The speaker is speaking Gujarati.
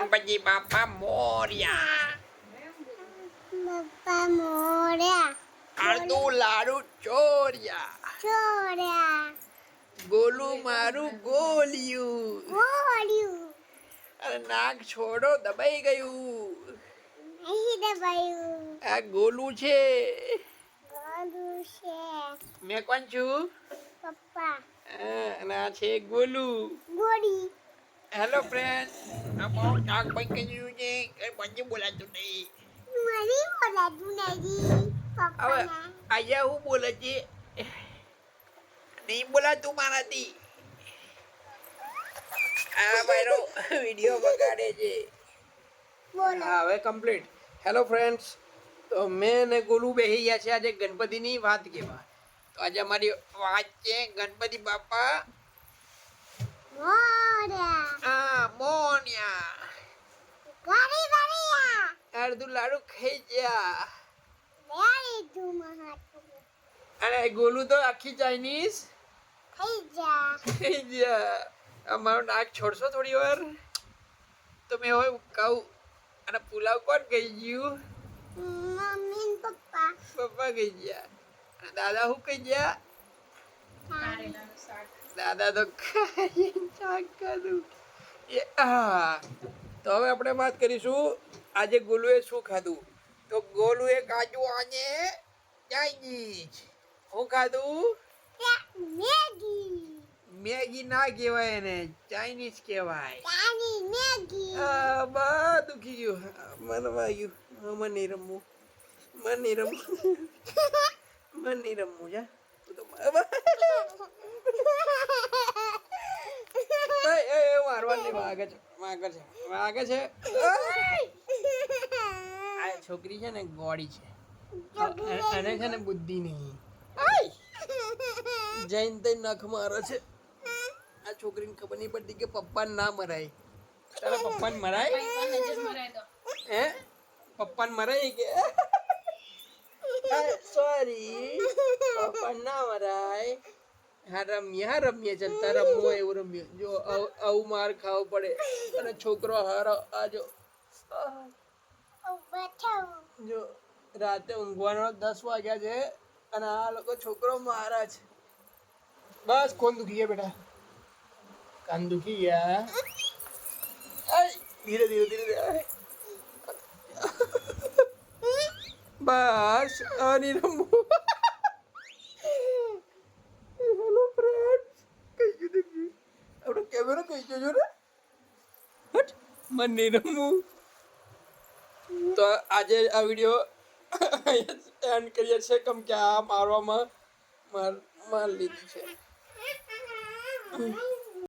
ગણપતિ બાપા મોર્યા. બાપા મોર્યા. આદુ લાડુ ચોર્યા. ચોર્યા. ગોલું મારું ગોલિયું. ગોળ્યું. અને નાક છોડો દબાઈ ગયું. નહીં દબાયું. આ ગોલું છે. ગોળું છે. મેં કોણ છું? પપ્પા. અને આ છે ગોલું. ગોળી. હેલો ફ્રેન્ડ, આ મારું નાક બંધ કરી દીધું છે. કઈ પછી બોલાતું નહીં. મને બોલાતું નથી. હવે પપ્પાના. આજે હું બોલે છે? નહીં બોલાતું મારાથી. આ મારો વિડીયો બગાડે છે. બોલો. હા, હવે કમ્પ્લીટ. હેલો ફ્રેન્ડ્સ, તો મેં ને ગોલું બેસી ગયા છે આજે ગણપતિની વાત કહેવા. તો આજે અમારી વાત છે ગણપતિ બાપા મોર્યા. મોન્યા. ગાડી વાળિયા. અડધું લાડુ ખાઈ ગયા. વેરી તું મહાતું. અને ગોલું તો આખી ચાઇનીઝ થઈ જા. ખાઈ ગયા. અમારું નાક છોડશો થોડી વાર? તો મેં હવે કહું. અને પુલાવ કોણ ખાઈ ગયું? મમ્મી ને પપ્પા. પપ્પા ખાઈ ગયા. અને દાદા શું ખાઈ ગયા? દાદા તો ખાઈને શાક ખાધું. તો હવે આપણે વાત કરીશું આજે ગોલુએ શું ખાધું. તો ગોલુએ કાજુ અને ચાઇનીઝ. શું ખાધું? મેગી. મેગી ના કહેવાય એને, ચાઇનીઝ કહેવાય. ચાની મેગી. બધું દુખી ગયું. મને વાગ્યું. મને નહીં રમવું. મને નહીં રમવું. મને નહીં રમવું. જા મારવાની વાગે છે. વાગે છે. આ છોકરી છે ને ગોળી છે. અને છે ને બુદ્ધિ નહીં. જૈન તઈ નખ મારે છે. આ છોકરીને ખબર નહીં પડતી કે પપ્પાને ના મરાય. તારા પપ્પાને મરાય? હે? પપ્પાને મરાય કે? સોરી, પપ્પાને ના મરાય. હા રમીએ ચાલતા રમવો એવું રમીએ. જો આવું માર ખાવો પડે. અને છોકરો હારો આજો જો રાતે ઊંઘવાનો 10 વાગ્યા છે અને આ લોકો છોકરો મારા છે. બસ કોણ દુખી ગયા બેટા? કાન દુખી ગયા. ધીરે ધીરે બસ આની રમવું. હેલો ફ્રેન્ડ્સ, કઈ ગયું આપણો કેમેરો કઈ ગયો ને? હટ, મને નહીં રમવું. તો આજે આ વિડીયો એન્ડ કરીએ છીએ કેમ કે આ મારવામાં માર લીધી છે.